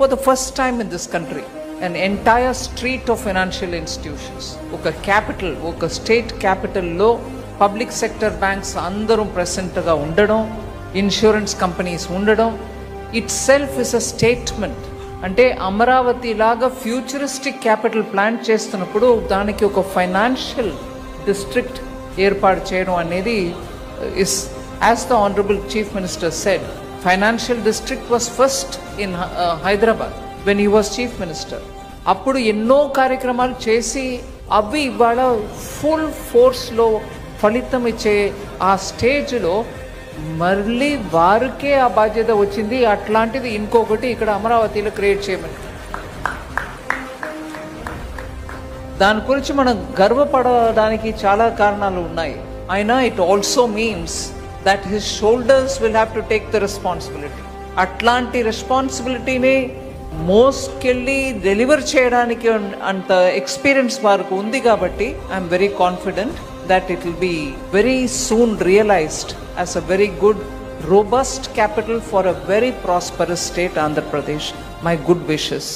for the first time in this country, an entire street of financial institutions, oka capital, oka state capital lo public sector banks andarum present ga undadam, insurance companies undadam itself is a statement. అంటే అమరావతి లాగా futuristic capital plan చేస్తున్నప్పుడు దానికి ఒక financial district ఏర్పాటు చేయడం అనేది is, as the honourable chief minister said, financial district was first in Hyderabad when he was chief minister. అప్పుడు ఎన్నో కార్యక్రమాలు చేసి అవి ఇవాళ ఫుల్ ఫోర్స్లో ఫలితం ఇచ్చే ఆ స్టేజ్లో మళ్ళీ వారికే ఆ బాధ్యత వచ్చింది. అట్లాంటిది ఇంకొకటి ఇక్కడ అమరావతిలో క్రియేట్ చేయమని, దాని గురించి మనం గర్వపడడానికి చాలా కారణాలు ఉన్నాయి. అయినా it also means that his shoulders will have to take the responsibility. అట్లాంటి రెస్పాన్సిబిలిటీని మోసుకెళ్ళి డెలివర్ చేయడానికి అంత ఎక్స్పీరియన్స్ వారికి ఉంది కాబట్టి I'm very confident that it will be very soon realized as a very good, robust capital for a very prosperous state, Andhra Pradesh. My good wishes.